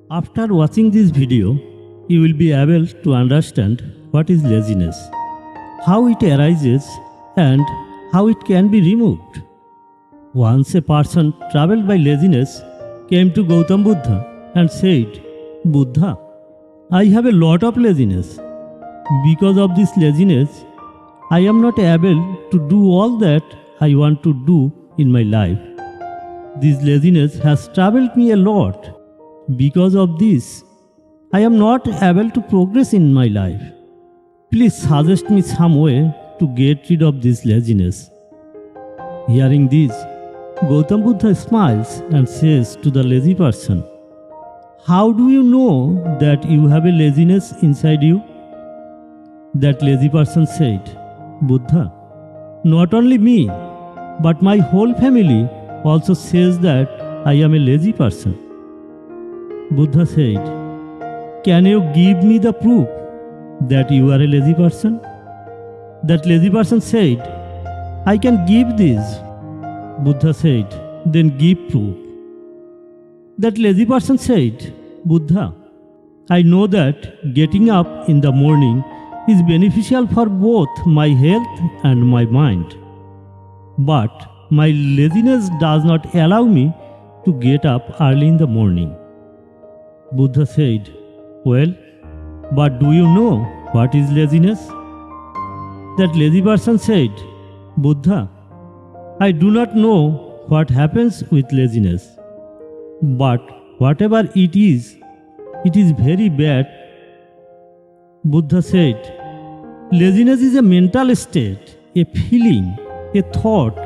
After watching this video, you will be able to understand what is laziness, how it arises, and how it can be removed. Once a person troubled by laziness came to Gautam Buddha and said, "Buddha, I have a lot of laziness. Because of this laziness, I am not able to do all that I want to do in my life. This laziness has troubled me a lot. Because of this, I am not able to progress in my life. Please suggest me some way to get rid of this laziness." Hearing this, Gautam Buddha smiles and says to the lazy person, "How do you know that you have a laziness inside you?" That lazy person said, "Buddha, not only me, but my whole family also says that I am a lazy person." Buddha said, "Can you give me the proof that you are a lazy person?" That lazy person said, "I can give this." Buddha said, "Then give proof." That lazy person said, "Buddha, I know that getting up in the morning is beneficial for both my health and my mind. But my laziness does not allow me to get up early in the morning." Buddha said, "Well, but do you know what is laziness?" That lazy person said, "Buddha, I do not know what happens with laziness. But whatever it is very bad." Buddha said, "Laziness is a mental state, a feeling, a thought,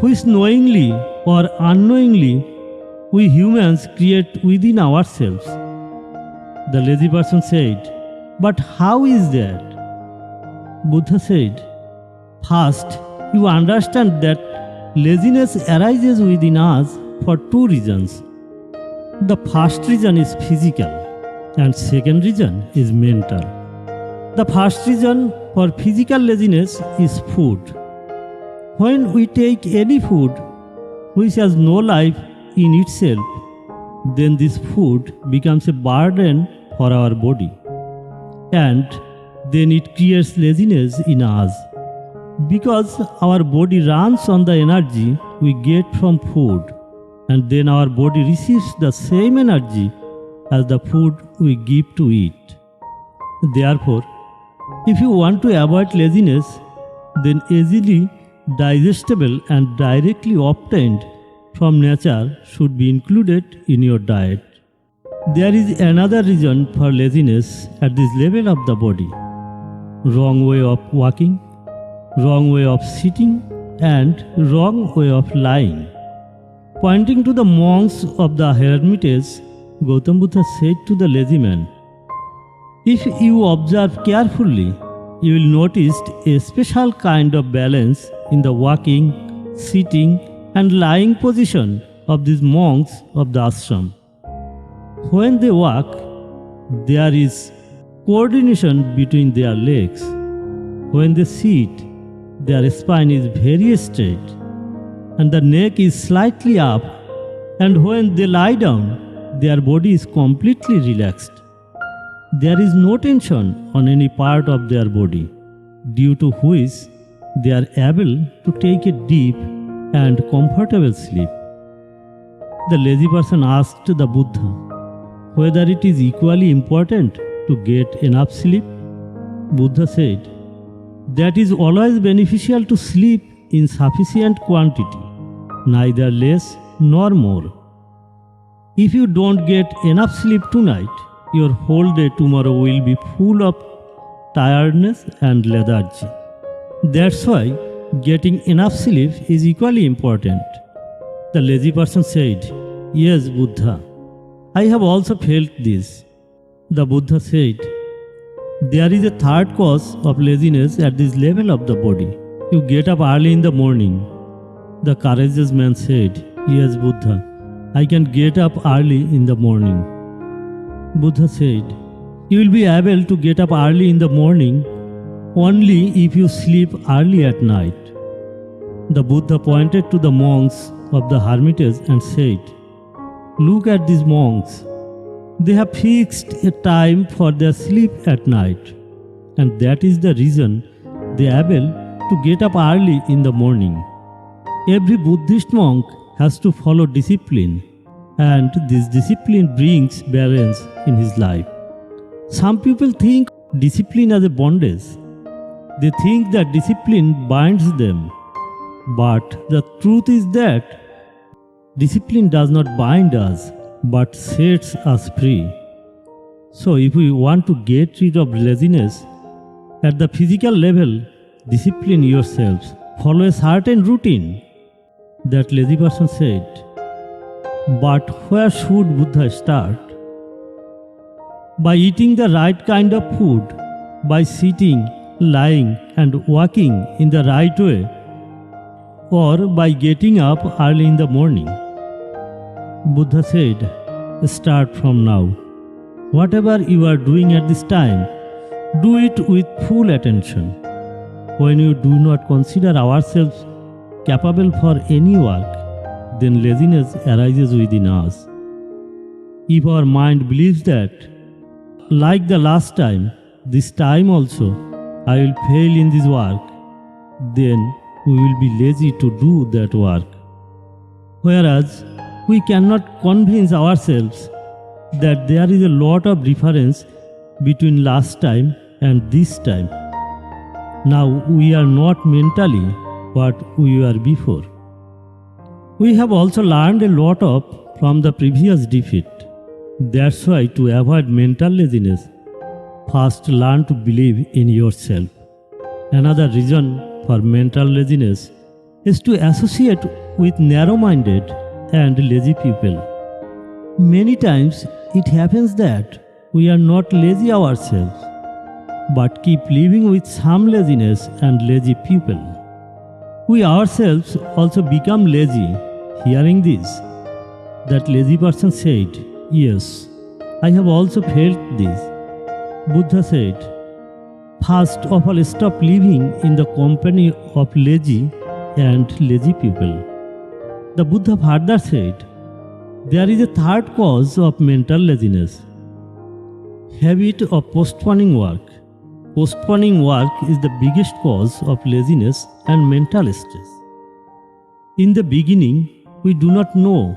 which knowingly or unknowingly we humans create within ourselves." The lazy person said, "But how is that?" Buddha said, "First, you understand that laziness arises within us for two reasons. The first reason is physical, and second reason is mental. The first reason for physical laziness is food. When we take any food which has no life in itself, then this food becomes a burden for our body, and then it creates laziness in us. Because our body runs on the energy we get from food, and then our body receives the same energy as the food we give to it. Therefore, if you want to avoid laziness, then easily digestible and directly obtained from nature should be included in your diet. There is another reason for laziness at this level of the body: wrong way of walking, wrong way of sitting, and wrong way of lying. Pointing to the monks of the hermitage, Gautam Buddha said to the lazy man, "If you observe carefully, you will notice a special kind of balance in the walking, sitting, and lying position of these monks of the ashram. When they walk, there is coordination between their legs. When they sit, their spine is very straight, and the neck is slightly up, and when they lie down, their body is completely relaxed. There is no tension on any part of their body, due to which they are able to take a deep and comfortable sleep." The lazy person asked the Buddha whether it is equally important to get enough sleep. Buddha said, "That is always beneficial to sleep in sufficient quantity, neither less nor more. If you don't get enough sleep tonight, your whole day tomorrow will be full of tiredness and lethargy. That's why getting enough sleep is equally important." The lazy person said, "Yes, Buddha, I have also felt this." The Buddha said, "There is a third cause of laziness at this level of the body. You get up early in the morning." The courageous man said, "Yes, Buddha, I can get up early in the morning." Buddha said, "You will be able to get up early in the morning only if you sleep early at night." The Buddha pointed to the monks of the hermitage and said, "Look at these monks. They have fixed a time for their sleep at night, and that is the reason they are able to get up early in the morning. Every Buddhist monk has to follow discipline, and this discipline brings balance in his life. Some people think discipline as a bondage. They think that discipline binds them. But the truth is that discipline does not bind us, but sets us free. So if we want to get rid of laziness, at the physical level, discipline yourselves. Follow a certain routine. That lazy person said. But where should Buddha start? By eating the right kind of food, by sitting, lying and walking in the right way, or by getting up early in the morning. Buddha said, start from now. Whatever you are doing at this time, do it with full attention. When you do not consider ourselves capable for any work, then laziness arises within us. If our mind believes that, like the last time, this time also, I will fail in this work, then we will be lazy to do that work. Whereas, we cannot convince ourselves that there is a lot of difference between last time and this time. Now we are not mentally what we were before. We have also learned a lot from the previous defeat. That's why to avoid mental laziness, first learn to believe in yourself. Another reason for mental laziness is to associate with narrow-minded and lazy people. Many times it happens that we are not lazy ourselves, but keep living with some laziness and lazy people. We ourselves also become lazy. Hearing this, that lazy person said, yes, I have also felt this. Buddha said, first of all, stop living in the company of lazy and lazy people. The Buddha further said, there is a third cause of mental laziness, habit of postponing work. Postponing work is the biggest cause of laziness and mental stress. In the beginning, we do not know,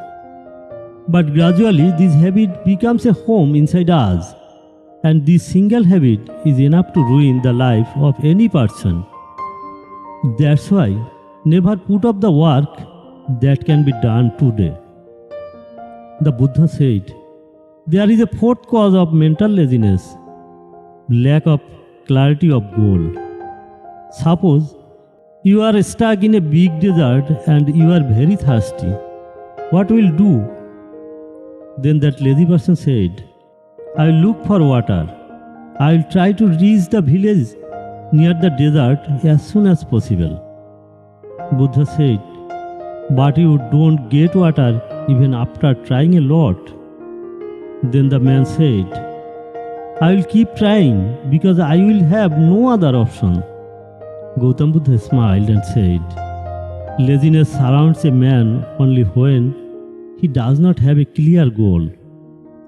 but gradually this habit becomes a home inside us, and this single habit is enough to ruin the life of any person. That's why never put off the work that can be done today. The Buddha said, there is a fourth cause of mental laziness, lack of clarity of goal. Suppose you are stuck in a big desert and you are very thirsty. What will do? Then that lazy person said, I will look for water. I will try to reach the village near the desert as soon as possible. Buddha said, but you don't get water even after trying a lot. Then the man said, I will keep trying because I will have no other option. Gautam Buddha smiled and said, laziness surrounds a man only when he does not have a clear goal,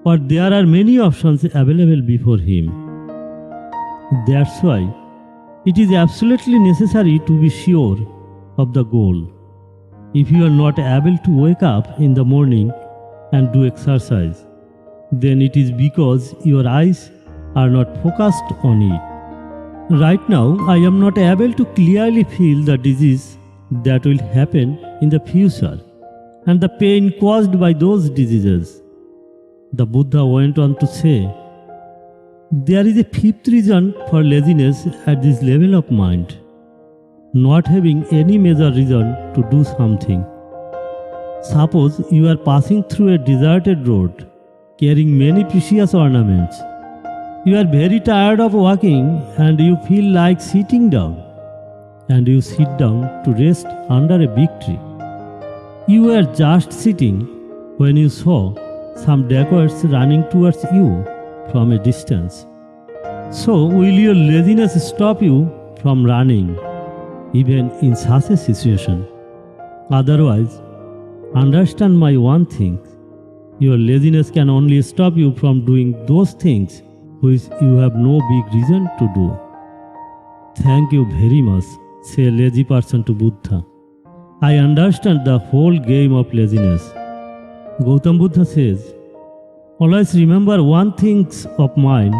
or there are many options available before him. That's why it is absolutely necessary to be sure of the goal. If you are not able to wake up in the morning and do exercise, then it is because your eyes are not focused on it. Right now, I am not able to clearly feel the disease that will happen in the future and the pain caused by those diseases. The Buddha went on to say, there is a fifth reason for laziness at this level of mind, not having any major reason to do something. Suppose you are passing through a deserted road, carrying many precious ornaments. You are very tired of walking and you feel like sitting down, and you sit down to rest under a big tree. You were just sitting when you saw some dacoits running towards you from a distance. So will your laziness stop you from running, even in such a situation? Otherwise, understand my one thing, Your laziness can only stop you from doing those things which you have no big reason to do. Thank you very much, say a lazy person to Buddha. I understand the whole game of laziness. Gautam Buddha says, always remember one thing of mine,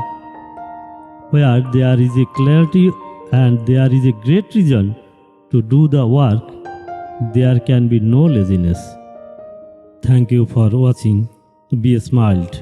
where there is a clarity and there is a great reason to do the work, there can be no laziness. Thank you for watching. Be smiled.